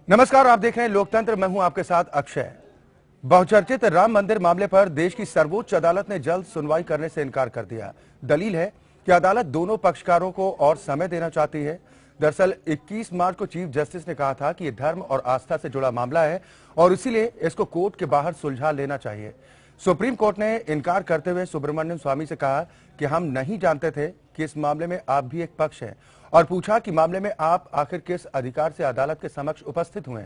नमस्कार, आप देख रहे हैं लोकतंत्र। मैं हूं आपके साथ अक्षय। बहुचर्चित राम मंदिर मामले पर देश की सर्वोच्च अदालत ने जल्द सुनवाई करने से इनकार कर दिया। दलील है कि अदालत दोनों पक्षकारों को और समय देना चाहती है। दरअसल 21 मार्च को चीफ जस्टिस ने कहा था कि यह धर्म और आस्था से जुड़ा मामला है और इसीलिए इसको कोर्ट के बाहर सुलझा लेना चाहिए। सुप्रीम कोर्ट ने इनकार करते हुए सुब्रमण्यम स्वामी से कहा कि हम नहीं जानते थे कि इस मामले में आप भी एक पक्ष हैं और पूछा कि मामले में आप आखिर किस अधिकार से अदालत के समक्ष उपस्थित हुए।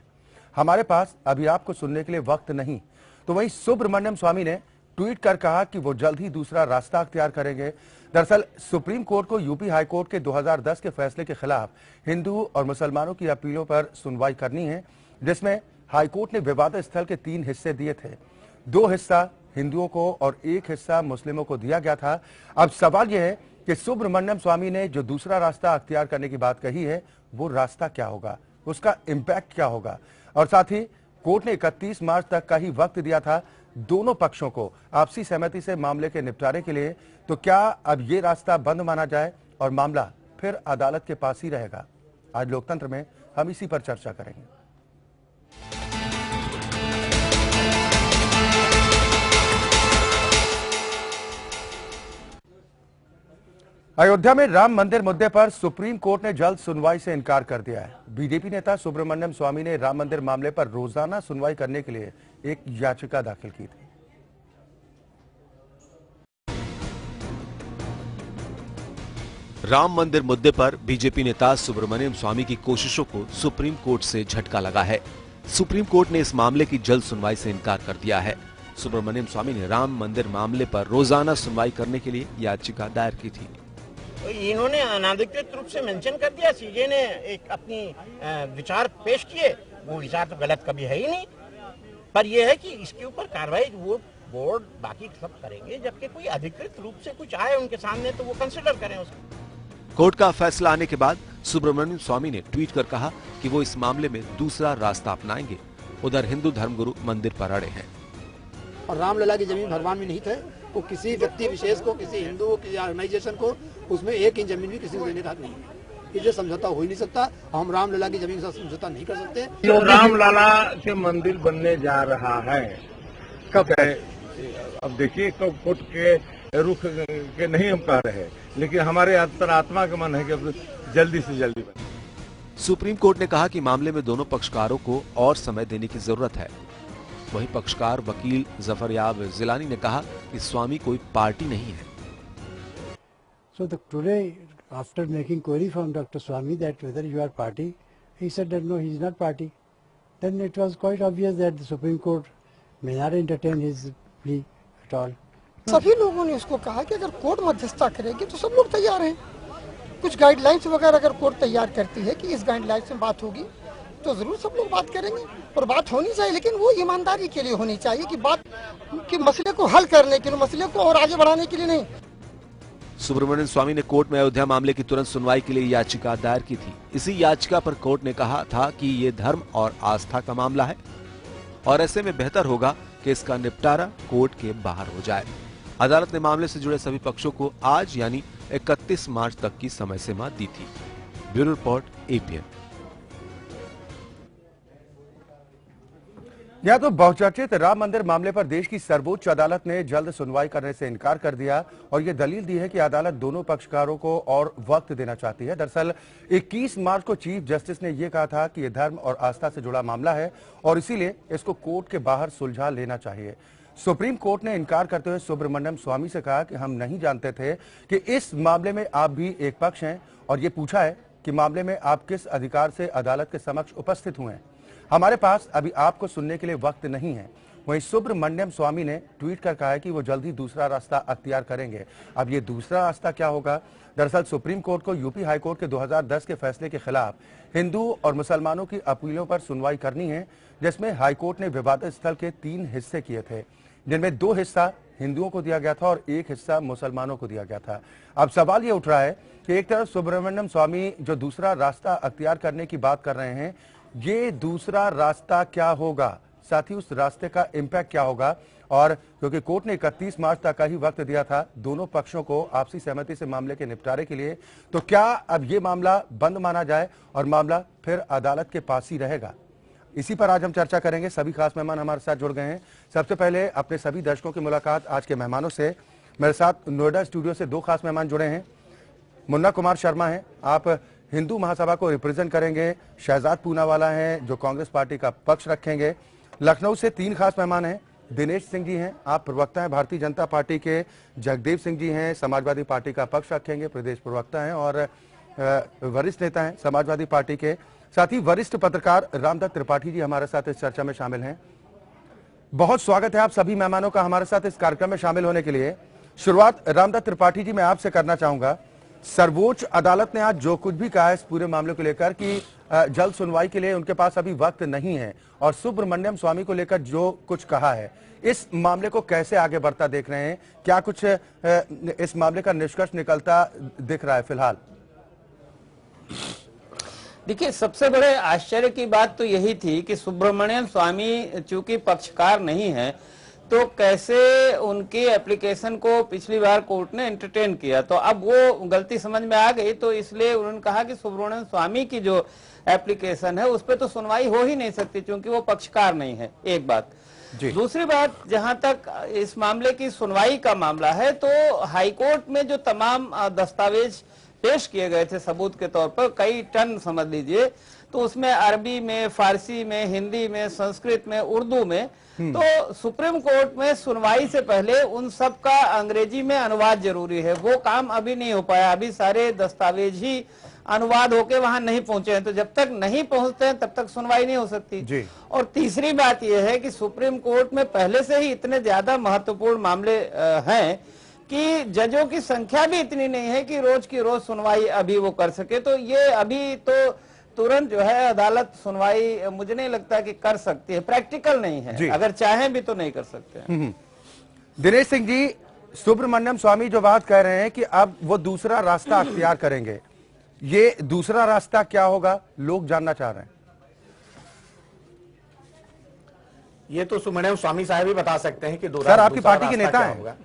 हमारे पास अभी आपको सुनने के लिए वक्त नहीं। तो वहीं सुब्रमण्यम स्वामी ने ट्वीट कर कहा कि वो जल्द ही दूसरा रास्ता अख्तियार करेंगे। दरअसल सुप्रीम कोर्ट को यूपी हाई कोर्ट के 2010 के फैसले के खिलाफ हिंदू और मुसलमानों की अपीलों पर सुनवाई करनी है, जिसमें हाईकोर्ट ने विवाद स्थल के 3 हिस्से दिए थे। 2 हिस्सा हिंदुओं को और 1 हिस्सा मुस्लिमों को दिया गया था। अब सवाल यह है कि सुब्रमण्यम स्वामी ने जो दूसरा रास्ता अख्तियार करने की बात कही है, वो रास्ता क्या होगा, उसका इंपैक्ट क्या होगा। और साथ ही कोर्ट ने 31 मार्च तक का ही वक्त दिया था दोनों पक्षों को आपसी सहमति से मामले के निपटारे के लिए। तो क्या अब ये रास्ता बंद माना जाए और मामला फिर अदालत के पास ही रहेगा? आज लोकतंत्र में हम इसी पर चर्चा करेंगे। अयोध्या में राम मंदिर मुद्दे पर सुप्रीम कोर्ट ने जल्द सुनवाई से इनकार कर दिया है। बीजेपी नेता सुब्रमण्यम स्वामी ने राम मंदिर मामले पर रोजाना सुनवाई करने के लिए एक याचिका दाखिल की थी। राम मंदिर मुद्दे पर बीजेपी नेता सुब्रमण्यम स्वामी की कोशिशों को सुप्रीम कोर्ट से झटका लगा है। सुप्रीम कोर्ट ने इस मामले की जल्द सुनवाई से इनकार कर दिया है। सुब्रमण्यम स्वामी ने राम मंदिर मामले पर रोजाना सुनवाई करने के लिए याचिका दायर की थी। इन्होंने अनाधिकृत रूप से मेंशन कर दिया। सीजे ने एक अपनी विचार पेश किए, वो विचार तो गलत कभी है ही नहीं, पर यह है कि इसके ऊपर कार्रवाई वो बोर्ड बाकी सब करेंगे, जबकि कोई अधिकृत रूप से कुछ आए उनके सामने तो वो कंसिडर करें उसको। कोर्ट का फैसला आने के बाद सुब्रमण्यम स्वामी ने ट्वीट कर कहा कि वो इस मामले में दूसरा रास्ता अपनाएंगे। उधर हिंदू धर्मगुरु मंदिर पर अड़े हैं। और रामलला की जमीन भगवान में नहीं थे, वो किसी व्यक्ति विशेष को, किसी हिंदू किसी ऑर्गेनाइजेशन को उसमें 1 इंच जमीन भी किसी को देने का हक नहीं है। इसलिए समझौता हो ही नहीं सकता। हम रामलला की जमीन से समझौता नहीं कर सकते। जो रामलला के मंदिर बनने जा रहा है कब है? अब देखिए, कब कोर्ट के रुख के नहीं हम कह रहे हैं, लेकिन हमारे अंतरात्मा का मन है कि अब जल्दी से जल्दी बने। सुप्रीम कोर्ट ने कहा कि मामले में दोनों पक्षकारों को और समय देने की जरूरत है। वहीं पक्षकार वकील जफरयाब जिलानी ने कहा कि स्वामी कोई पार्टी नहीं है। So today, after making query from Dr. Swami that whether you are party, he said that no, he is not party. Then it was quite obvious that the Supreme Court may not entertain his plea at all. सभी लोगों ने उसको कहा कि अगर court मध्यस्थता करेगी तो सब लोग तैयार हैं। कुछ गाइडलाइंस वगैरह अगर कोर्ट तैयार करती है कि इस गाइडलाइंस में बात होगी तो जरूर सब लोग बात करेंगे और बात होनी चाहिए, लेकिन वो ईमानदारी के लिए होनी चाहिए कि बात कि मसले को हल करने के लिए, मसले को और आगे बढ़ाने के लिए नहीं। सुब्रमण्यम स्वामी ने कोर्ट में अयोध्या मामले की तुरंत सुनवाई के लिए याचिका दायर की थी। इसी याचिका पर कोर्ट ने कहा था कि ये धर्म और आस्था का मामला है और ऐसे में बेहतर होगा कि इसका निपटारा कोर्ट के बाहर हो जाए। अदालत ने मामले से जुड़े सभी पक्षों को आज यानी 31 मार्च तक की समय सीमा दी थी। Bureau report, APN. यह तो बहुचर्चित राम मंदिर मामले पर देश की सर्वोच्च अदालत ने जल्द सुनवाई करने से इनकार कर दिया और यह दलील दी है कि अदालत दोनों पक्षकारों को और वक्त देना चाहती है। दरअसल 21 मार्च को चीफ जस्टिस ने यह कहा था कि यह धर्म और आस्था से जुड़ा मामला है और इसीलिए इसको कोर्ट के बाहर सुलझा लेना चाहिए। सुप्रीम कोर्ट ने इनकार करते हुए सुब्रमण्यम स्वामी से कहा कि हम नहीं जानते थे कि इस मामले में आप भी एक पक्ष हैं और ये पूछा है कि मामले में आप किस अधिकार से अदालत के समक्ष उपस्थित हुए। हमारे पास अभी आपको सुनने के लिए वक्त नहीं है। वहीं सुब्रमण्यम स्वामी ने ट्वीट कर कहा है कि वो जल्द ही दूसरा रास्ता अख्तियार करेंगे। अब ये दूसरा रास्ता क्या होगा? दरअसल सुप्रीम कोर्ट को यूपी हाई कोर्ट के 2010 के फैसले के खिलाफ हिंदू और मुसलमानों की अपीलों पर सुनवाई करनी है, जिसमें हाई कोर्ट ने विवाद स्थल के 3 हिस्से किए थे, जिनमें 2 हिस्सा हिंदुओं को दिया गया था और 1 हिस्सा मुसलमानों को दिया गया था। अब सवाल ये उठ रहा है कि एक तरफ सुब्रमण्यम स्वामी जो दूसरा रास्ता अख्तियार करने की बात कर रहे हैं, ये दूसरा रास्ता क्या होगा, साथ ही उस रास्ते का इंपैक्ट क्या होगा। और क्योंकि कोर्ट ने 31 मार्च तक का ही वक्त दिया था दोनों पक्षों को आपसी सहमति से मामले के निपटारे के लिए, तो क्या अब ये मामला बंद माना जाए और मामला फिर अदालत के पास ही रहेगा? इसी पर आज हम चर्चा करेंगे। सभी खास मेहमान हमारे साथ जुड़ गए हैं। सबसे पहले अपने सभी दर्शकों की मुलाकात आज के मेहमानों से। मेरे साथ नोएडा स्टूडियो से 2 खास मेहमान जुड़े हैं। मुन्ना कुमार शर्मा हैं, आप हिंदू महासभा को रिप्रेजेंट करेंगे। शहजाद पूनावाला हैं जो कांग्रेस पार्टी का पक्ष रखेंगे। लखनऊ से 3 खास मेहमान हैं। दिनेश सिंह जी हैं, आप प्रवक्ता हैं भारतीय जनता पार्टी के। जगदेव सिंह जी हैं, समाजवादी पार्टी का पक्ष रखेंगे, प्रदेश प्रवक्ता हैं और वरिष्ठ नेता हैं समाजवादी पार्टी के। साथ ही वरिष्ठ पत्रकार रामदत्त त्रिपाठी जी हमारे साथ इस चर्चा में शामिल हैं। बहुत स्वागत है आप सभी मेहमानों का हमारे साथ इस कार्यक्रम में शामिल होने के लिए। शुरुआत रामदत्त त्रिपाठी जी मैं आपसे करना चाहूंगा। सर्वोच्च अदालत ने आज जो कुछ भी कहा है इस पूरे मामले को लेकर कि जल्द सुनवाई के लिए उनके पास अभी वक्त नहीं है, और सुब्रमण्यम स्वामी को लेकर जो कुछ कहा है, इस मामले को कैसे आगे बढ़ता देख रहे हैं? क्या कुछ इस मामले का निष्कर्ष निकलता दिख रहा है फिलहाल? देखिए, सबसे बड़े आश्चर्य की बात तो यही थी कि सुब्रमण्यम स्वामी चूंकि पक्षकार नहीं है, तो कैसे उनकी एप्लीकेशन को पिछली बार कोर्ट ने एंटरटेन किया। तो अब वो गलती समझ में आ गई, तो इसलिए उन्होंने कहा कि सुब्रमण्यम स्वामी की जो एप्लीकेशन है उस पर तो सुनवाई हो ही नहीं सकती क्योंकि वो पक्षकार नहीं है। एक बात। दूसरी बात, जहां तक इस मामले की सुनवाई का मामला है, तो हाईकोर्ट में जो तमाम दस्तावेज पेश किए गए थे सबूत के तौर पर, कई टन समझ लीजिए, तो उसमें अरबी में, फारसी में, हिंदी में, संस्कृत में, उर्दू में, तो सुप्रीम कोर्ट में सुनवाई से पहले उन सब का अंग्रेजी में अनुवाद जरूरी है। वो काम अभी नहीं हो पाया। अभी सारे दस्तावेज ही अनुवाद होके वहां नहीं पहुंचे हैं, तो जब तक नहीं पहुंचते हैं तब तक सुनवाई नहीं हो सकती। और तीसरी बात यह है कि सुप्रीम कोर्ट में पहले से ही इतने ज्यादा महत्वपूर्ण मामले हैं कि जजों की संख्या भी इतनी नहीं है कि रोज की रोज सुनवाई अभी वो कर सके। तो ये अभी तो तुरंत जो है अदालत सुनवाई मुझे नहीं लगता कि कर सकती है, प्रैक्टिकल नहीं है, अगर चाहें भी तो नहीं कर सकते हैं। दिनेश सिंह जी, सुब्रमण्यम स्वामी जो बात कह रहे हैं कि अब वो दूसरा रास्ता अख्तियार करेंगे, ये दूसरा रास्ता क्या होगा, लोग जानना चाह रहे हैं। ये तो सुब्रमण्यम स्वामी साहब ही बता सकते हैं कि सर आपकी पार्टी के नेता हैं।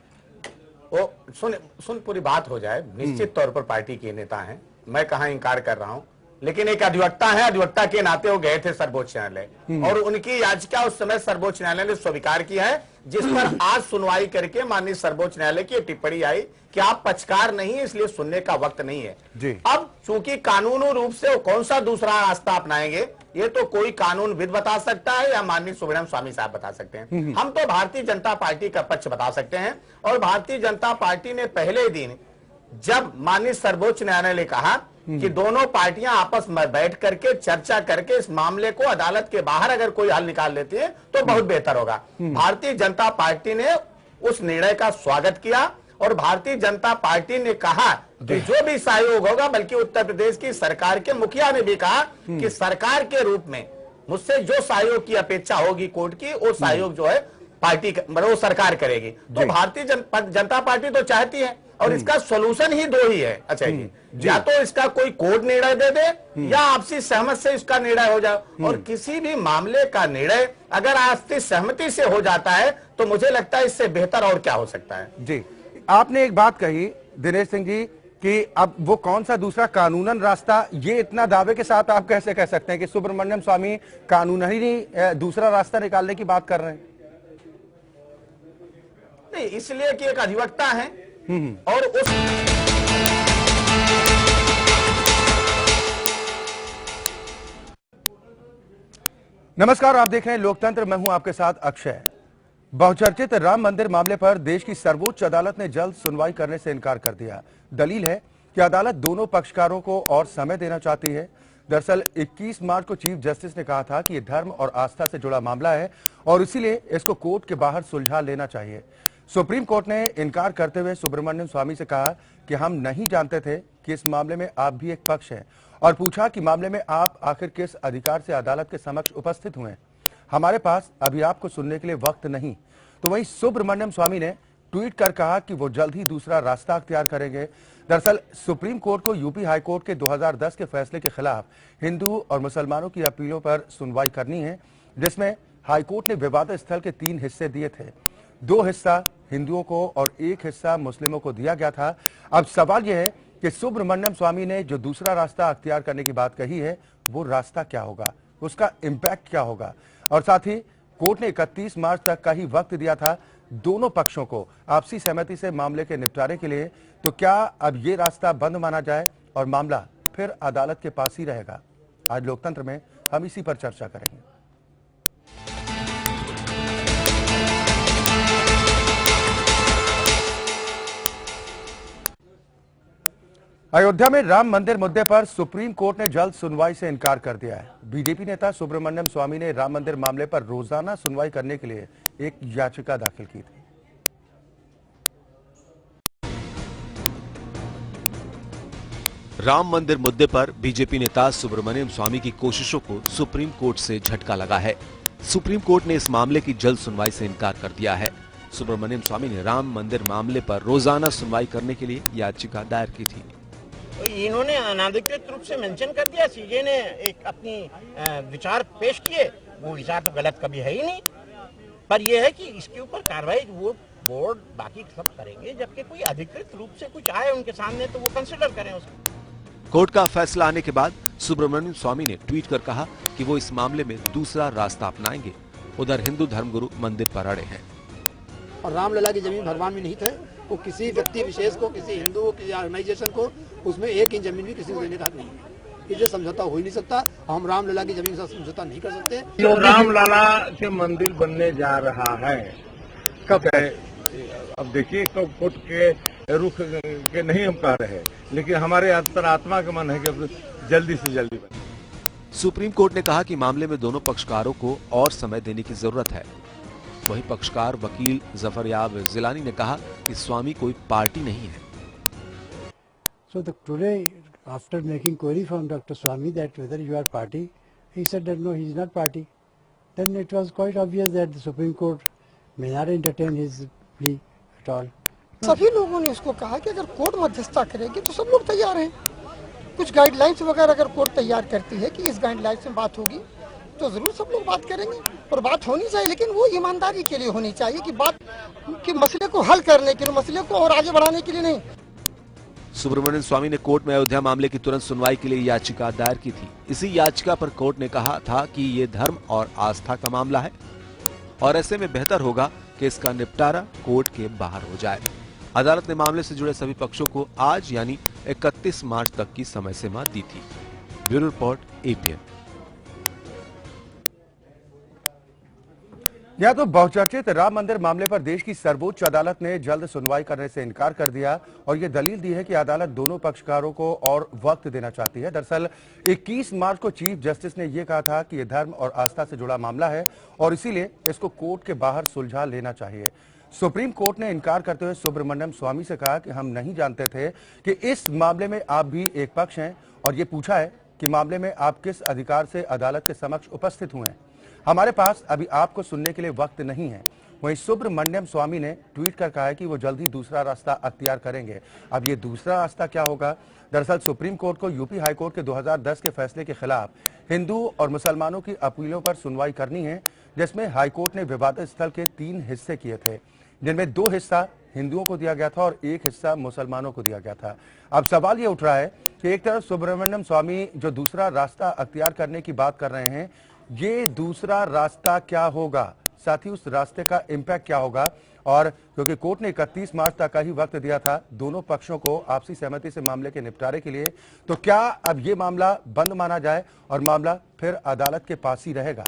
वो सुन पूरी बात हो जाए। निश्चित तौर पर पार्टी के नेता हैं, मैं कहां इंकार कर रहा हूं, लेकिन एक अधिवक्ता है, अधिवक्ता के नाते वो गए थे सर्वोच्च न्यायालय और उनकी याचिका उस समय सर्वोच्च न्यायालय ने स्वीकार किया है, जिस पर आज सुनवाई करके माननीय सर्वोच्च न्यायालय की टिप्पणी आई कि आप पक्षकार नहीं, इसलिए सुनने का वक्त नहीं है। अब चूंकि कानूनी रूप से वो कौन सा दूसरा रास्ता अपनाएंगे, ये तो कोई कानूनविद बता सकता है या माननीय सुब्रमण्यम स्वामी साहब बता सकते हैं। हम तो भारतीय जनता पार्टी का पक्ष बता सकते हैं। और भारतीय जनता पार्टी ने पहले दिन जब माननीय सर्वोच्च न्यायालय ने कहा कि दोनों पार्टियां आपस में बैठ करके चर्चा करके इस मामले को अदालत के बाहर अगर कोई हल निकाल लेती है तो बहुत बेहतर होगा, भारतीय जनता पार्टी ने उस निर्णय का स्वागत किया। और भारतीय जनता पार्टी ने कहा कि जो भी सहयोग होगा, बल्कि उत्तर प्रदेश की सरकार के मुखिया ने भी कहा कि सरकार के रूप में मुझसे जो सहयोग की अपेक्षा होगी कोर्ट की, वो सहयोग जो है पार्टी वो सरकार करेगी। तो भारतीय जनता पार्टी तो चाहती है, और इसका सोल्यूशन ही 2 ही है। अच्छा जी, या तो इसका कोई कोर्ट निर्णय दे दे या आपसी सहमति से इसका निर्णय हो जाए। और किसी भी मामले का निर्णय अगर आपसी सहमति से हो जाता है तो मुझे लगता है इससे बेहतर और क्या हो सकता है। जी, आपने एक बात कही दिनेश सिंह जी कि अब वो कौन सा दूसरा कानूनन रास्ता, ये इतना दावे के साथ आप कैसे कह सकते हैं कि सुब्रमण्यम स्वामी कानूनी दूसरा रास्ता निकालने की बात कर रहे हैं? नहीं, इसलिए कि एक अधिवक्ता है और उस नमस्कार, आप देख रहे हैं लोकतंत्र, मैं हूं आपके साथ अक्षय। बहुचर्चित राम मंदिर मामले पर देश की सर्वोच्च अदालत ने जल्द सुनवाई करने से इनकार कर दिया। दलील है कि अदालत दोनों पक्षकारों को और समय देना चाहती है। दरअसल 21 मार्च को चीफ जस्टिस ने कहा था कि यह धर्म और आस्था से जुड़ा मामला है और इसीलिए इसको कोर्ट के बाहर सुलझा लेना चाहिए। सुप्रीम कोर्ट ने इनकार करते हुए सुब्रमण्यम स्वामी से कहा कि हम नहीं जानते थे कि इस मामले में आप भी एक पक्ष हैं, और पूछा कि मामले में आप आखिर किस अधिकार से अदालत के समक्ष उपस्थित हुए। हमारे पास अभी आपको सुनने के लिए वक्त नहीं। तो वहीं सुब्रमण्यम स्वामी ने ट्वीट कर कहा कि वो जल्द ही दूसरा रास्ता अख्तियार करेंगे। दरअसल सुप्रीम कोर्ट को यूपी हाईकोर्ट के 2010 के फैसले के खिलाफ हिंदू और मुसलमानों की अपीलों पर सुनवाई करनी है, जिसमें हाईकोर्ट ने विवादित स्थल के 3 हिस्से दिए थे। 2 हिस्सा हिंदुओं को और 1 हिस्सा मुस्लिमों को दिया गया था। अब सवाल यह है कि सुब्रमण्यम स्वामी ने जो दूसरा रास्ता अख्तियार करने की बात कही है, वो रास्ता क्या होगा? उसका इम्पैक्ट क्या होगा। और साथ ही कोर्ट ने 31 मार्च तक का ही वक्त दिया था दोनों पक्षों को आपसी सहमति से मामले के निपटारे के लिए। तो क्या अब ये रास्ता बंद माना जाए और मामला फिर अदालत के पास ही रहेगा? आज लोकतंत्र में हम इसी पर चर्चा करेंगे। अयोध्या में राम मंदिर मुद्दे पर सुप्रीम कोर्ट ने जल्द सुनवाई से इनकार कर दिया है। बीजेपी नेता सुब्रमण्यम स्वामी ने राम मंदिर मामले पर रोजाना सुनवाई करने के लिए एक याचिका दाखिल की थी। राम मंदिर मुद्दे पर बीजेपी नेता सुब्रमण्यम स्वामी की कोशिशों को सुप्रीम कोर्ट से झटका लगा है। सुप्रीम कोर्ट ने इस मामले की जल्द सुनवाई से इनकार कर दिया है। सुब्रमण्यम स्वामी ने राम मंदिर मामले पर रोजाना सुनवाई करने के लिए याचिका दायर की थी। इन्होंने अनाधिकृत रूप से मेंशन कर दिया, सीजे ने एक अपनी विचार पेश किए, वो विचार तो गलत कभी है ही नहीं। पर यह है कि इसके ऊपर कार्रवाई वो बोर्ड बाकी सब करेंगे, जबकि कोई अधिकृत रूप से कुछ आए उनके सामने तो वो कंसिडर करें उसको। कोर्ट का फैसला आने के बाद सुब्रमण्यम स्वामी ने ट्वीट कर कहा कि वो इस मामले में दूसरा रास्ता अपनाएंगे। उधर हिंदू धर्मगुरु मंदिर पर अड़े हैं। और रामलला की जमीन भरवान में निहित है, वो किसी व्यक्ति विशेष को, किसी हिंदू किसी ऑर्गेनाइजेशन को उसमें 1 इंच जमीन भी किसी को देने का हक नहीं है। इसलिए समझौता हो ही नहीं सकता। हम रामलला की जमीन से समझौता नहीं कर सकते। जो रामलला के मंदिर बनने जा रहा है कब है, अब देखिए कब कोर्ट के रुख के नहीं हम कह रहे हैं, लेकिन हमारे अंतरात्मा का मन है कि जल्दी से जल्दी बने। सुप्रीम कोर्ट ने कहा कि मामले में दोनों पक्षकारों को और समय देने की जरूरत है। वहीं पक्षकार वकील जफरयाब जिलानी ने कहा कि स्वामी कोई पार्टी नहीं है। So today, after making query from Dr. Swami that whether you are party, he said that no, he is not party. Then it was quite obvious that the Supreme Court may not entertain his plea at all. सभी लोगों ने उसको कहा कि अगर court मध्यस्थता करेगी तो सब लोग तैयार हैं। कुछ गाइडलाइंस वगैरह अगर कोर्ट तैयार करती है कि इस गाइडलाइंस में बात होगी तो जरूर सब लोग बात करेंगे और बात होनी चाहिए, लेकिन वो ईमानदारी के लिए होनी चाहिए कि बात कि मसले को हल करने के लिए, मसले को और आगे बढ़ाने के लिए नहीं। सुब्रमण्यम स्वामी ने कोर्ट में अयोध्या मामले की तुरंत सुनवाई के लिए याचिका दायर की थी। इसी याचिका पर कोर्ट ने कहा था कि ये धर्म और आस्था का मामला है और ऐसे में बेहतर होगा कि इसका निपटारा कोर्ट के बाहर हो जाए। अदालत ने मामले से जुड़े सभी पक्षों को आज यानी 31 मार्च तक की समय सीमा दी थी। Bureau report, APN. यह तो बहुचर्चित राम मंदिर मामले पर देश की सर्वोच्च अदालत ने जल्द सुनवाई करने से इनकार कर दिया और यह दलील दी है कि अदालत दोनों पक्षकारों को और वक्त देना चाहती है। दरअसल 21 मार्च को चीफ जस्टिस ने यह कहा था कि यह धर्म और आस्था से जुड़ा मामला है और इसीलिए इसको कोर्ट के बाहर सुलझा लेना चाहिए। सुप्रीम कोर्ट ने इनकार करते हुए सुब्रमण्यम स्वामी से कहा कि हम नहीं जानते थे कि इस मामले में आप भी एक पक्ष हैं और ये पूछा है कि मामले में आप किस अधिकार से अदालत के समक्ष उपस्थित हुए हैं। हमारे पास अभी आपको सुनने के लिए वक्त नहीं है। वहीं सुब्रमण्यम स्वामी ने ट्वीट कर कहा है कि वो जल्द ही दूसरा रास्ता अख्तियार करेंगे। अब ये दूसरा रास्ता क्या होगा? दरअसल सुप्रीम कोर्ट को यूपी हाईकोर्ट के 2010 के फैसले के खिलाफ हिंदू और मुसलमानों की अपीलों पर सुनवाई करनी है, जिसमें हाईकोर्ट ने विवादित स्थल के 3 हिस्से किए थे, जिनमें 2 हिस्सा हिंदुओं को दिया गया था और 1 हिस्सा मुसलमानों को दिया गया था। अब सवाल ये उठ रहा है कि एक तरफ सुब्रमण्यम स्वामी जो दूसरा रास्ता अख्तियार करने की बात कर रहे हैं, ये दूसरा रास्ता क्या होगा, साथ ही उस रास्ते का इम्पैक्ट क्या होगा। और क्योंकि कोर्ट ने 31 मार्च तक का ही वक्त दिया था दोनों पक्षों को आपसी सहमति से मामले के निपटारे के लिए, तो क्या अब ये मामला बंद माना जाए और मामला फिर अदालत के पास ही रहेगा?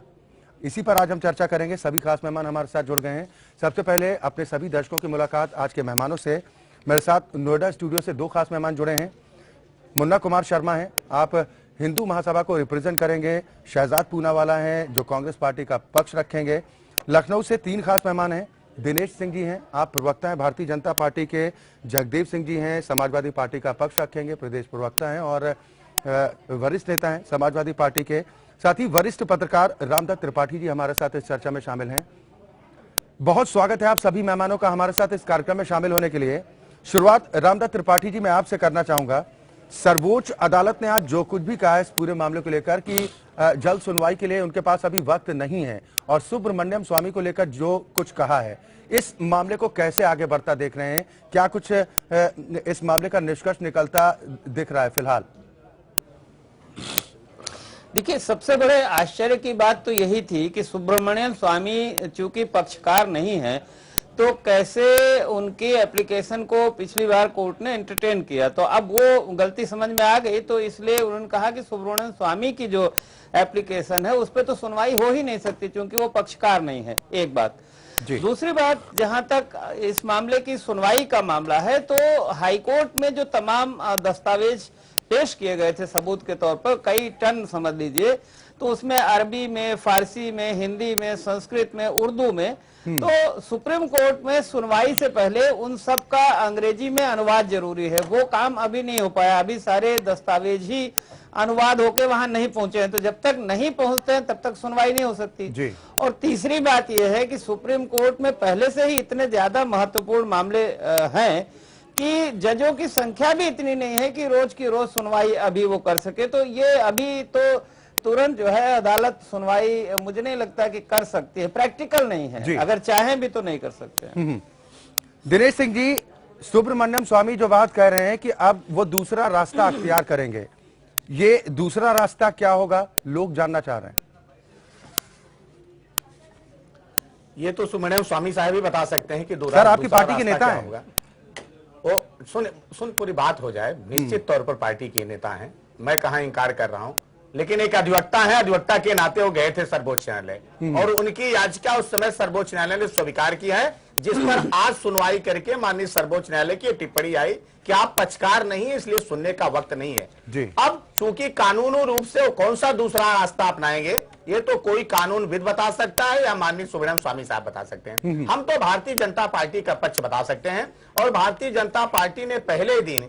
इसी पर आज हम चर्चा करेंगे। सभी खास मेहमान हमारे साथ जुड़ गए हैं। सबसे पहले अपने सभी दर्शकों की मुलाकात आज के मेहमानों से। मेरे साथ नोएडा स्टूडियो से 2 खास मेहमान जुड़े हैं। मुन्ना कुमार शर्मा हैं, आप हिंदू महासभा को रिप्रेजेंट करेंगे। शहजाद पूनावाला हैं जो कांग्रेस पार्टी का पक्ष रखेंगे। लखनऊ से 3 खास मेहमान हैं। दिनेश सिंह जी हैं, आप प्रवक्ता हैं भारतीय जनता पार्टी के। जगदेव सिंह जी हैं, समाजवादी पार्टी का पक्ष रखेंगे, प्रदेश प्रवक्ता हैं और वरिष्ठ नेता हैं समाजवादी पार्टी के। साथ ही वरिष्ठ पत्रकार रामदत्त त्रिपाठी जी हमारे साथ इस चर्चा में शामिल हैं। बहुत स्वागत है आप सभी मेहमानों का हमारे साथ इस कार्यक्रम में शामिल होने के लिए। शुरुआत रामदत्त त्रिपाठी जी मैं आपसे करना चाहूंगा। सर्वोच्च अदालत ने आज जो कुछ भी कहा है इस पूरे मामले को लेकर कि जल्द सुनवाई के लिए उनके पास अभी वक्त नहीं है, और सुब्रमण्यम स्वामी को लेकर जो कुछ कहा है, इस मामले को कैसे आगे बढ़ता देख रहे हैं? क्या कुछ इस मामले का निष्कर्ष निकलता दिख रहा है फिलहाल? देखिए, सबसे बड़े आश्चर्य की बात तो यही थी कि सुब्रमण्यम स्वामी चूंकि पक्षकार नहीं है, तो कैसे उनकी एप्लीकेशन को पिछली बार कोर्ट ने एंटरटेन किया। तो अब वो गलती समझ में आ गई, तो इसलिए उन्होंने कहा कि सुब्रमण्यम स्वामी की जो एप्लीकेशन है उस पर तो सुनवाई हो ही नहीं सकती क्योंकि वो पक्षकार नहीं है। एक बात। दूसरी बात, जहां तक इस मामले की सुनवाई का मामला है, तो हाईकोर्ट में जो तमाम दस्तावेज पेश किए गए थे सबूत के तौर पर, कई टन समझ लीजिए, तो उसमें अरबी में, फारसी में, हिंदी में, संस्कृत में, उर्दू में, तो सुप्रीम कोर्ट में सुनवाई से पहले उन सब का अंग्रेजी में अनुवाद जरूरी है। वो काम अभी नहीं हो पाया, अभी सारे दस्तावेज ही अनुवाद होके वहां नहीं पहुंचे हैं। तो जब तक नहीं पहुंचते हैं तब तक सुनवाई नहीं हो सकती जी। और तीसरी बात यह है कि सुप्रीम कोर्ट में पहले से ही इतने ज्यादा महत्वपूर्ण मामले हैं कि जजों की संख्या भी इतनी नहीं है कि रोज की रोज सुनवाई अभी वो कर सके। तो ये अभी तो तुरंत जो है अदालत सुनवाई मुझे नहीं लगता कि कर सकती है, प्रैक्टिकल नहीं है, अगर चाहें भी तो नहीं कर सकते। दिनेश सिंह जी, सुब्रमण्यम स्वामी जो बात कह रहे हैं कि अब वो दूसरा रास्ता अख्तियार करेंगे, ये दूसरा रास्ता क्या होगा, लोग जानना चाह रहे हैं। ये तो सुब्रमण्यम स्वामी साहब ही बता सकते हैं कि सर, आपकी पार्टी के नेता हैं। वो सुन पूरी बात हो जाए। निश्चित तौर पर पार्टी के नेता हैं, मैं कहां इंकार कर रहा हूं, लेकिन एक अधिवक्ता है, अधिवक्ता के नाते वो गए थे सर्वोच्च न्यायालय और उनकी याचिका उस समय सर्वोच्च न्यायालय ने स्वीकार किया है, जिस पर आज सुनवाई करके माननीय सर्वोच्च न्यायालय की टिप्पणी आई कि आप पक्षकार नहीं, इसलिए सुनने का वक्त नहीं है जी। अब चूंकि कानूनी रूप से वो कौन सा दूसरा रास्ता अपनाएंगे, ये तो कोई कानूनविद बता सकता है या माननीय सुब्रमण्यम स्वामी साहब बता सकते हैं। हम तो भारतीय जनता पार्टी का पक्ष बता सकते हैं। और भारतीय जनता पार्टी ने पहले दिन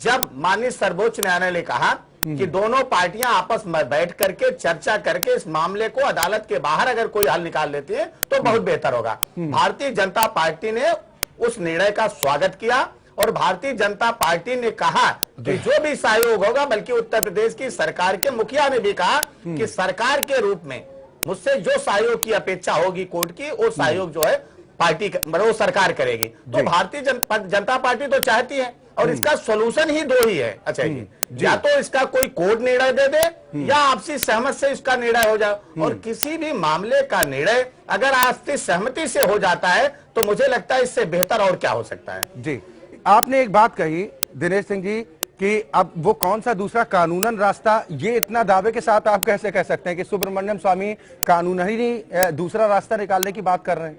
जब माननीय सर्वोच्च न्यायालय ने कहा कि दोनों पार्टियां आपस में बैठ करके चर्चा करके इस मामले को अदालत के बाहर अगर कोई हल निकाल लेती है तो बहुत बेहतर होगा, भारतीय जनता पार्टी ने उस निर्णय का स्वागत किया। और भारतीय जनता पार्टी ने कहा कि जो भी सहयोग होगा, बल्कि उत्तर प्रदेश की सरकार के मुखिया ने भी कहा कि सरकार के रूप में मुझसे जो सहयोग की अपेक्षा होगी कोर्ट की, वो सहयोग जो है पार्टी वो सरकार करेगी। तो भारतीय जनता पार्टी तो चाहती है और इसका सोल्यूशन ही दो ही है। अच्छा जी, या तो इसका कोई कोर्ट निर्णय दे दे या आपसी सहमति से इसका निर्णय हो जाए। और किसी भी मामले का निर्णय अगर आपसी सहमति से हो जाता है तो मुझे लगता है इससे बेहतर और क्या हो सकता है जी। आपने एक बात कही दिनेश सिंह जी कि अब वो कौन सा दूसरा कानूनन रास्ता, ये इतना दावे के साथ आप कैसे कह सकते हैं कि सुब्रमण्यम स्वामी कानूनी दूसरा रास्ता निकालने की बात कर रहे हैं?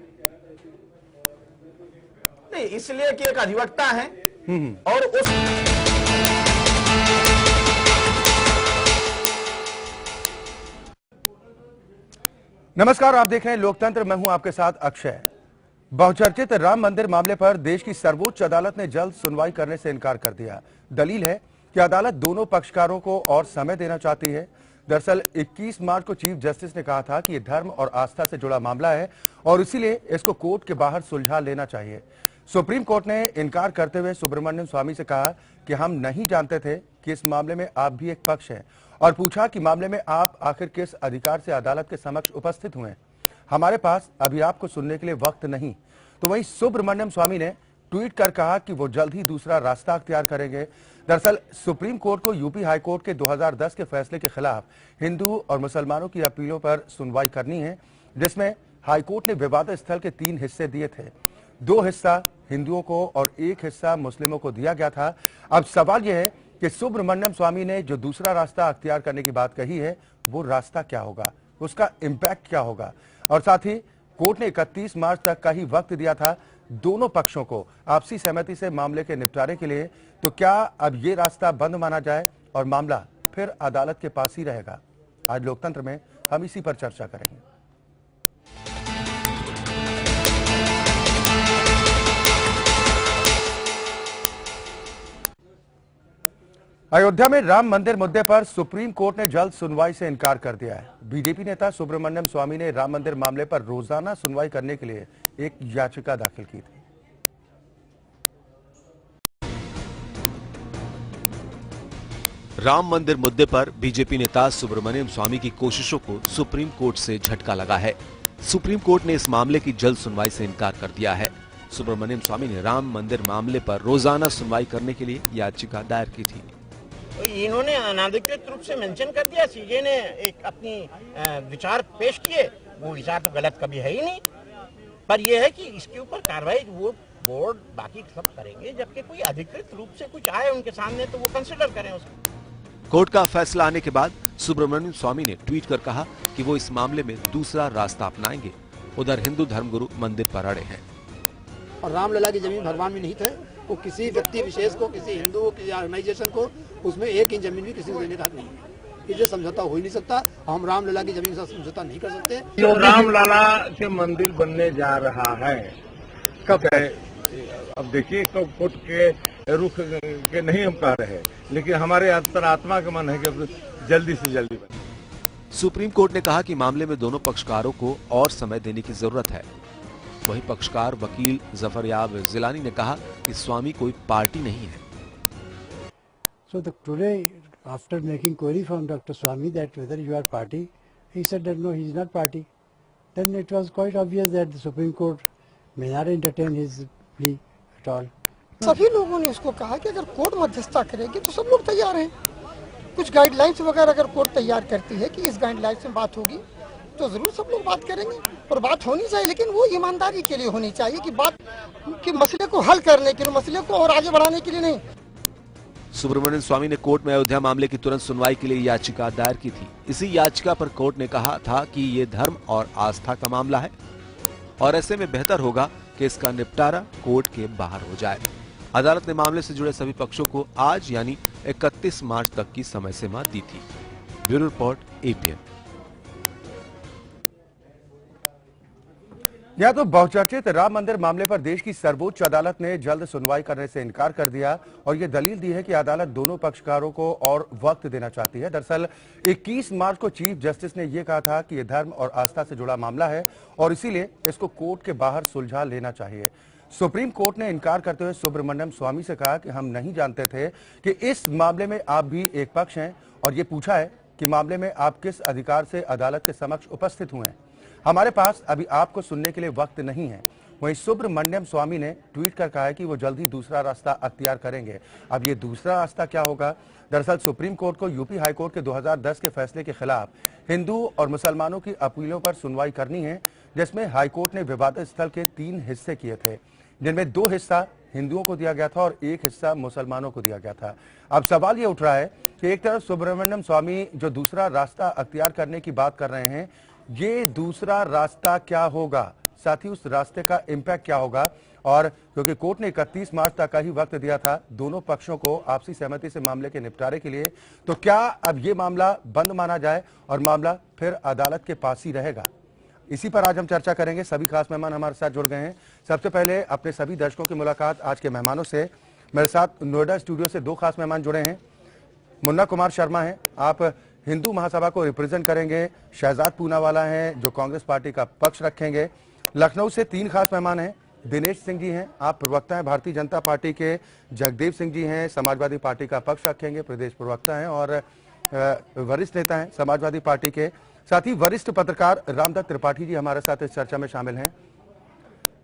नहीं, इसलिए कि एक अधिवक्ता है और उस नमस्कार, आप देख रहे हैं लोकतंत्र, मैं हूं आपके साथ अक्षय। बहुचर्चित राम मंदिर मामले पर देश की सर्वोच्च अदालत ने जल्द सुनवाई करने से इनकार कर दिया। दलील है कि अदालत दोनों पक्षकारों को और समय देना चाहती है। दरअसल 21 मार्च को चीफ जस्टिस ने कहा था कि यह धर्म और आस्था से जुड़ा मामला है और इसीलिए इसको कोर्ट के बाहर सुलझा लेना चाहिए। सुप्रीम कोर्ट ने इनकार करते हुए सुब्रमण्यम स्वामी से कहा कि हम नहीं जानते थे कि इस मामले में आप भी एक पक्ष हैं, और पूछा कि मामले में आप आखिर किस अधिकार से अदालत के समक्ष उपस्थित हुए। हमारे पास अभी आपको सुनने के लिए वक्त नहीं। तो वहीं सुब्रमण्यम स्वामी ने ट्वीट कर कहा कि वो जल्द ही दूसरा रास्ता अख्तियार करेंगे। दरअसल सुप्रीम कोर्ट को यूपी हाई कोर्ट के 2010 के फैसले के खिलाफ हिंदू और मुसलमानों की अपीलों पर सुनवाई करनी है, जिसमें हाईकोर्ट ने विवाद स्थल के 3 हिस्से दिए थे। 2 हिस्सा हिंदुओं को और 1 हिस्सा मुस्लिमों को दिया गया था। अब सवाल यह है कि सुब्रमण्यम स्वामी ने जो दूसरा रास्ता अख्तियार करने की बात कही है, वो रास्ता क्या होगा, उसका इम्पैक्ट क्या होगा। और साथ ही कोर्ट ने 31 मार्च तक का ही वक्त दिया था दोनों पक्षों को आपसी सहमति से मामले के निपटारे के लिए। तो क्या अब ये रास्ता बंद माना जाए और मामला फिर अदालत के पास ही रहेगा? आज लोकतंत्र में हम इसी पर चर्चा करेंगे। अयोध्या में राम मंदिर मुद्दे पर सुप्रीम कोर्ट ने जल्द सुनवाई से इनकार कर दिया है। बीजेपी नेता सुब्रमण्यम स्वामी ने राम मंदिर मामले पर रोजाना सुनवाई करने के लिए एक याचिका दाखिल की थी। राम मंदिर मुद्दे पर बीजेपी नेता सुब्रमण्यम स्वामी की कोशिशों को सुप्रीम कोर्ट से झटका लगा है। सुप्रीम कोर्ट ने इस मामले की जल्द सुनवाई से इनकार कर दिया है। सुब्रमण्यम स्वामी ने राम मंदिर मामले पर रोजाना सुनवाई करने के लिए याचिका दायर की थी। इन्होंने अनाधिकृत रूप से मेंशन कर दिया, सीजे ने एक अपनी विचार पेश किए, वो विचार तो गलत कभी है ही नहीं। पर यह है कि इसके ऊपर कार्रवाई वो बोर्ड बाकी सब करेंगे, जबकि कोई अधिकृत रूप से कुछ आए उनके सामने तो वो कंसिडर करें उसको। कोर्ट का फैसला आने के बाद सुब्रमण्यम स्वामी ने ट्वीट कर कहा कि वो इस मामले में दूसरा रास्ता अपनाएंगे। उधर हिंदू धर्मगुरु मंदिर पर अड़े हैं। और रामलला की जमीन भरवान में निहित है, वो किसी व्यक्ति विशेष को, किसी हिंदू किसी ऑर्गेनाइजेशन को उसमें 1 इंच जमीन भी किसी को देने का हक नहीं है। इसलिए समझौता हो ही नहीं सकता। हम रामलला की जमीन के साथ समझौता नहीं कर सकते। जो रामलला के मंदिर बनने जा रहा है कब है, अब देखिए कब कोर्ट के रुख के नहीं हम कह रहे हैं, लेकिन हमारे अंतरात्मा का मन है कि जल्दी से जल्दी बने। सुप्रीम कोर्ट ने कहा कि मामले में दोनों पक्षकारों को और समय देने की जरूरत है। वहीं पक्षकार वकील जफरयाब जिलानी ने कहा कि स्वामी कोई पार्टी नहीं है। So today, after making query from Dr. Swami that whether you are party, he said that no, he is not party. Then it was quite obvious that the Supreme Court may not entertain his plea at all. सभी लोगों ने उसको कहा कि अगर court मध्यस्थता करेगी तो सब लोग तैयार हैं। कुछ गाइडलाइंस वगैरह अगर कोर्ट तैयार करती है कि इस गाइडलाइंस में बात होगी तो जरूर सब लोग बात करेंगे और बात होनी चाहिए, लेकिन वो ईमानदारी के लिए होनी चाहिए कि बात कि मसले को हल करने के लिए, मसले को और आगे बढ़ाने के लिए नहीं। सुब्रमण्यम स्वामी ने कोर्ट में अयोध्या मामले की तुरंत सुनवाई के लिए याचिका दायर की थी। इसी याचिका पर कोर्ट ने कहा था कि ये धर्म और आस्था का मामला है और ऐसे में बेहतर होगा कि इसका निपटारा कोर्ट के बाहर हो जाए। अदालत ने मामले से जुड़े सभी पक्षों को आज यानी 31 मार्च तक की समय सीमा दी थी। Bureau report, APN. यह तो बहुचर्चित राम मंदिर मामले पर देश की सर्वोच्च अदालत ने जल्द सुनवाई करने से इनकार कर दिया और यह दलील दी है कि अदालत दोनों पक्षकारों को और वक्त देना चाहती है। दरअसल 21 मार्च को चीफ जस्टिस ने यह कहा था कि यह धर्म और आस्था से जुड़ा मामला है और इसीलिए इसको कोर्ट के बाहर सुलझा लेना चाहिए। सुप्रीम कोर्ट ने इनकार करते हुए सुब्रमण्यम स्वामी से कहा कि हम नहीं जानते थे कि इस मामले में आप भी एक पक्ष हैं और ये पूछा है कि मामले में आप किस अधिकार से अदालत के समक्ष उपस्थित हुए हैं। हमारे पास अभी आपको सुनने के लिए वक्त नहीं है। वहीं सुब्रमण्यम स्वामी ने ट्वीट कर कहा है कि वो जल्द ही दूसरा रास्ता अख्तियार करेंगे। अब ये दूसरा रास्ता क्या होगा? दरअसल सुप्रीम कोर्ट को यूपी हाईकोर्ट के 2010 के फैसले के खिलाफ हिंदू और मुसलमानों की अपीलों पर सुनवाई करनी है, जिसमें हाईकोर्ट ने विवादित स्थल के 3 हिस्से किए थे, जिनमें 2 हिस्सा हिंदुओं को दिया गया था और 1 हिस्सा मुसलमानों को दिया गया था। अब सवाल ये उठ रहा है कि एक तरफ सुब्रमण्यम स्वामी जो दूसरा रास्ता अख्तियार करने की बात कर रहे हैं, ये दूसरा रास्ता क्या होगा, साथ ही उस रास्ते का इम्पैक्ट क्या होगा। और क्योंकि कोर्ट ने 31 मार्च तक का ही वक्त दिया था दोनों पक्षों को आपसी सहमति से मामले के निपटारे के लिए, तो क्या अब ये मामला बंद माना जाए और मामला फिर अदालत के पास ही रहेगा? इसी पर आज हम चर्चा करेंगे। सभी खास मेहमान हमारे साथ जुड़ गए हैं। सबसे पहले अपने सभी दर्शकों की मुलाकात आज के मेहमानों से। मेरे साथ नोएडा स्टूडियो से 2 खास मेहमान जुड़े हैं। मुन्ना कुमार शर्मा हैं, आप हिंदू महासभा को रिप्रेजेंट करेंगे। शहजाद पूनावाला हैं जो कांग्रेस पार्टी का पक्ष रखेंगे। लखनऊ से 3 खास मेहमान हैं। दिनेश सिंह जी हैं, आप प्रवक्ता हैं भारतीय जनता पार्टी के। जगदेव सिंह जी हैं, समाजवादी पार्टी का पक्ष रखेंगे, प्रदेश प्रवक्ता हैं और वरिष्ठ नेता हैं समाजवादी पार्टी के। साथ ही वरिष्ठ पत्रकार रामदत्त त्रिपाठी जी हमारे साथ इस चर्चा में शामिल हैं।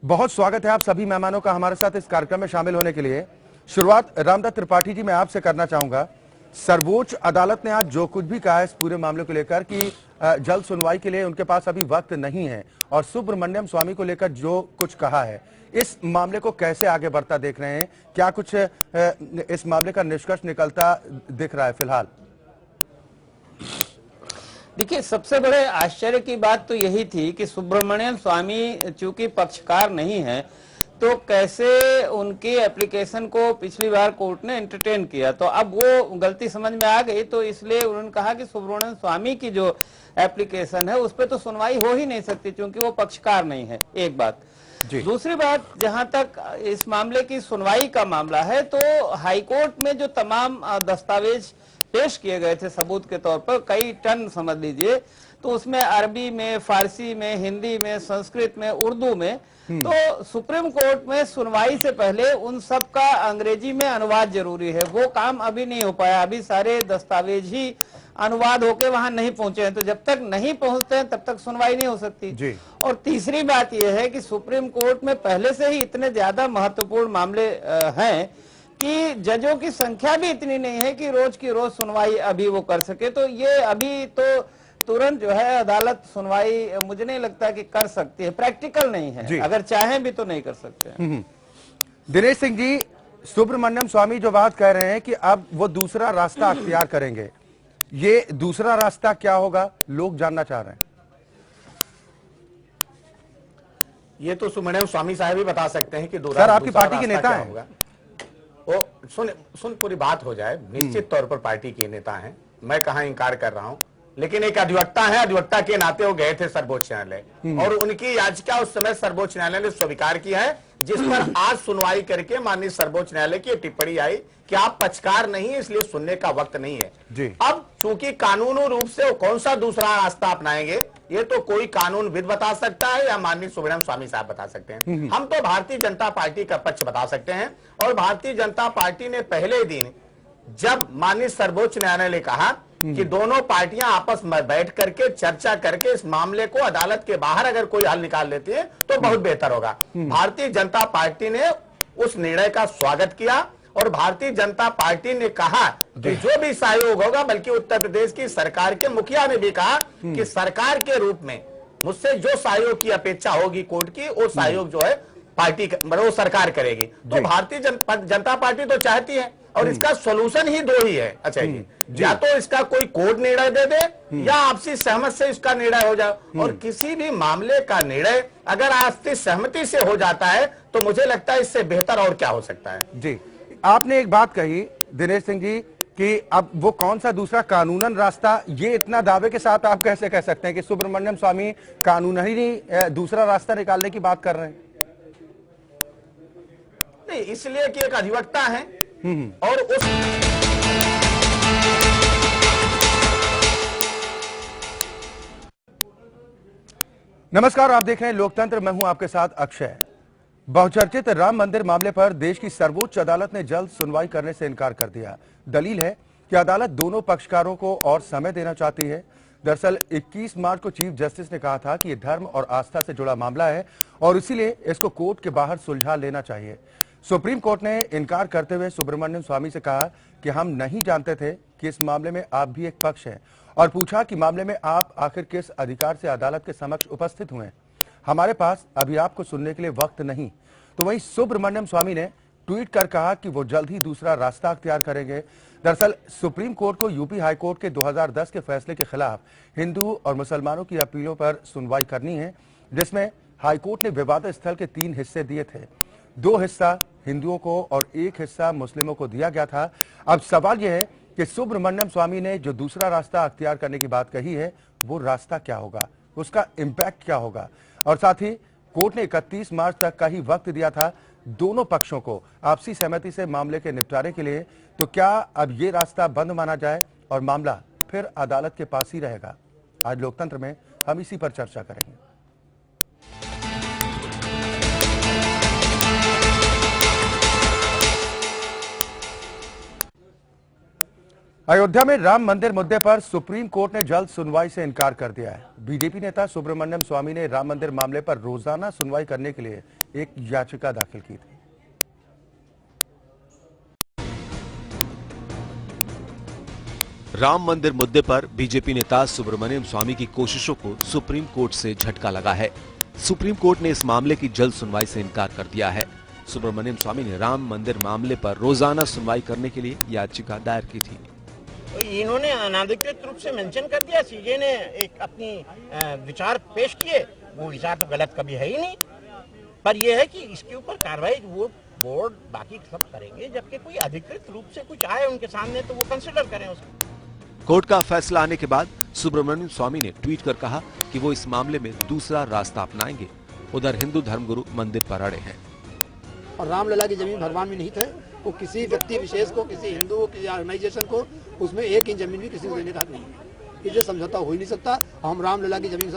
बहुत स्वागत है आप सभी मेहमानों का हमारे साथ इस कार्यक्रम में शामिल होने के लिए। शुरुआत रामदत्त त्रिपाठी जी मैं आपसे करना चाहूंगा। सर्वोच्च अदालत ने आज जो कुछ भी कहा है इस पूरे मामले को लेकर कि जल्द सुनवाई के लिए उनके पास अभी वक्त नहीं है, और सुब्रमण्यम स्वामी को लेकर जो कुछ कहा है, इस मामले को कैसे आगे बढ़ता देख रहे हैं? क्या कुछ इस मामले का निष्कर्ष निकलता दिख रहा है फिलहाल? देखिए, सबसे बड़े आश्चर्य की बात तो यही थी कि सुब्रमण्यम स्वामी चूंकि पक्षकार नहीं है तो कैसे उनकी एप्लीकेशन को पिछली बार कोर्ट ने एंटरटेन किया, तो अब वो गलती समझ में आ गई, तो इसलिए उन्होंने कहा कि सुब्रमण्यम स्वामी की जो एप्लीकेशन है उस पर तो सुनवाई हो ही नहीं सकती क्योंकि वो पक्षकार नहीं है। एक बात। दूसरी बात, जहां तक इस मामले की सुनवाई का मामला है तो हाईकोर्ट में जो तमाम दस्तावेज पेश किए गए थे सबूत के तौर पर, कई टन समझ लीजिए, तो उसमें अरबी में, फारसी में, हिंदी में, संस्कृत में, उर्दू में, तो सुप्रीम कोर्ट में सुनवाई से पहले उन सब का अंग्रेजी में अनुवाद जरूरी है। वो काम अभी नहीं हो पाया, अभी सारे दस्तावेज ही अनुवाद होके वहां नहीं पहुंचे हैं, तो जब तक नहीं पहुंचते हैं तब तक सुनवाई नहीं हो सकती जी। और तीसरी बात यह है कि सुप्रीम कोर्ट में पहले से ही इतने ज्यादा महत्वपूर्ण मामले हैं कि जजों की संख्या भी इतनी नहीं है कि रोज की रोज सुनवाई अभी वो कर सके। तो ये अभी तो तुरंत जो है अदालत सुनवाई मुझे नहीं लगता कि कर सकती है, प्रैक्टिकल नहीं है, अगर चाहें भी तो नहीं कर सकते हैं। दिनेश सिंह जी, सुब्रमण्यम स्वामी जो बात कह रहे हैं कि अब वो दूसरा रास्ता अख्तियार करेंगे, ये दूसरा रास्ता क्या होगा, लोग जानना चाह रहे हैं। ये तो सुब्रमण्यम स्वामी साहब ही बता सकते हैं कि सर, आपकी पार्टी के नेता हैं। वो सुन पूरी बात हो जाए, निश्चित तौर पर पार्टी के नेता हैं, मैं कहां इंकार कर रहा हूं, लेकिन एक अधिवक्ता है, अधिवक्ता के नाते वो गए थे सर्वोच्च न्यायालय और उनकी याचिका उस समय सर्वोच्च न्यायालय ने स्वीकार किया है, जिस पर आज सुनवाई करके माननीय सर्वोच्च न्यायालय की टिप्पणी आई कि आप पक्षकार नहीं, इसलिए सुनने का वक्त नहीं है जी। अब चूंकि कानूनी रूप से वो कौन सा दूसरा रास्ता अपनाएंगे, ये तो कोई कानूनविद बता सकता है या माननीय सुब्रमण्यम स्वामी साहब बता सकते हैं। हम तो भारतीय जनता पार्टी का पक्ष बता सकते हैं और भारतीय जनता पार्टी ने पहले दिन जब माननीय सर्वोच्च न्यायालय ने कहा कि दोनों पार्टियां आपस में बैठ करके चर्चा करके इस मामले को अदालत के बाहर अगर कोई हल निकाल लेती है तो बहुत बेहतर होगा, भारतीय जनता पार्टी ने उस निर्णय का स्वागत किया और भारतीय जनता पार्टी ने कहा कि जो भी सहयोग होगा, बल्कि उत्तर प्रदेश की सरकार के मुखिया ने भी कहा कि सरकार के रूप में मुझसे जो सहयोग की अपेक्षा होगी कोर्ट की, वो सहयोग जो है पार्टी वो सरकार करेगी। तो भारतीय जनता पार्टी तो चाहती है और इसका सोल्यूशन ही दो ही है। अच्छा जी, या तो इसका कोई कोर्ट निर्णय दे दे या आपसी सहमति से इसका निर्णय हो जाए, और किसी भी मामले का निर्णय अगर आपसी सहमति से हो जाता है तो मुझे लगता है इससे बेहतर और क्या हो सकता है। जी, आपने एक बात कही दिनेश सिंह जी कि अब वो कौन सा दूसरा कानूनन रास्ता, ये इतना दावे के साथ आप कैसे कह सकते हैं कि सुब्रमण्यम स्वामी कानूनी दूसरा रास्ता निकालने की बात कर रहे हैं? नहीं, इसलिए कि एक अधिवक्ता है और उस नमस्कार, आप देख रहे हैं लोकतंत्र, मैं हूं आपके साथ अक्षय। बहुचर्चित राम मंदिर मामले पर देश की सर्वोच्च अदालत ने जल्द सुनवाई करने से इनकार कर दिया। दलील है कि अदालत दोनों पक्षकारों को और समय देना चाहती है। दरअसल 21 मार्च को चीफ जस्टिस ने कहा था कि यह धर्म और आस्था से जुड़ा मामला है और इसीलिए इसको कोर्ट के बाहर सुलझा लेना चाहिए। सुप्रीम कोर्ट ने इनकार करते हुए सुब्रमण्यम स्वामी से कहा कि हम नहीं जानते थे कि इस मामले में आप भी एक पक्ष हैं, और पूछा कि मामले में आप आखिर किस अधिकार से अदालत के समक्ष उपस्थित हुए। हमारे पास अभी आपको सुनने के लिए वक्त नहीं। तो वहीं सुब्रमण्यम स्वामी ने ट्वीट कर कहा कि वो जल्द ही दूसरा रास्ता अख्तियार करेंगे। दरअसल सुप्रीम कोर्ट को यूपी हाई कोर्ट के 2010 के फैसले के खिलाफ हिंदू और मुसलमानों की अपीलों पर सुनवाई करनी है, जिसमें हाईकोर्ट ने विवादित स्थल के 3 हिस्से दिए थे। 2 हिस्सा हिंदुओं को और 1 हिस्सा मुस्लिमों को दिया गया था। अब सवाल यह है कि सुब्रमण्यम स्वामी ने जो दूसरा रास्ता अख्तियार करने की बात कही है, वो रास्ता क्या होगा, उसका इम्पैक्ट क्या होगा, और साथ ही कोर्ट ने 31 मार्च तक का ही वक्त दिया था दोनों पक्षों को आपसी सहमति से मामले के निपटारे के लिए। तो क्या अब ये रास्ता बंद माना जाए और मामला फिर अदालत के पास ही रहेगा? आज लोकतंत्र में हम इसी पर चर्चा करेंगे। अयोध्या में राम मंदिर मुद्दे पर सुप्रीम कोर्ट ने जल्द सुनवाई से इनकार कर दिया है। बीजेपी नेता सुब्रमण्यम स्वामी ने राम मंदिर मामले पर रोजाना सुनवाई करने के लिए एक याचिका दाखिल की थी। राम मंदिर मुद्दे पर बीजेपी नेता सुब्रमण्यम स्वामी की कोशिशों को सुप्रीम कोर्ट से झटका लगा है। सुप्रीम कोर्ट ने इस मामले की जल्द सुनवाई से इनकार कर दिया है। सुब्रमण्यम स्वामी ने राम मंदिर मामले पर रोजाना सुनवाई करने के लिए याचिका दायर की थी। इन्होंने अनाधिकृत रूप से मेंशन कर दिया, सीजे ने एक अपनी विचार पेश किए, वो विचार तो गलत कभी है ही नहीं, पर यह है कि इसके ऊपर कार्रवाई वो बोर्ड बाकी सब करेंगे, जबकि कोई अधिकृत रूप से कुछ आए उनके सामने तो वो कंसिडर करें उसको। कोर्ट का फैसला आने के बाद सुब्रमण्यम स्वामी ने ट्वीट कर कहा कि वो इस मामले में दूसरा रास्ता अपनाएंगे। उधर हिंदू धर्मगुरु मंदिर पर अड़े हैं और रामलला की जमीन भरवान में निहित है, वो किसी व्यक्ति विशेष को, किसी हिंदू की ऑर्गेनाइजेशन को उसमें 1 इंच जमीन भी किसी को देने का हक नहीं है, इसलिए समझौता हो ही नहीं सकता। हम रामलला की जमीन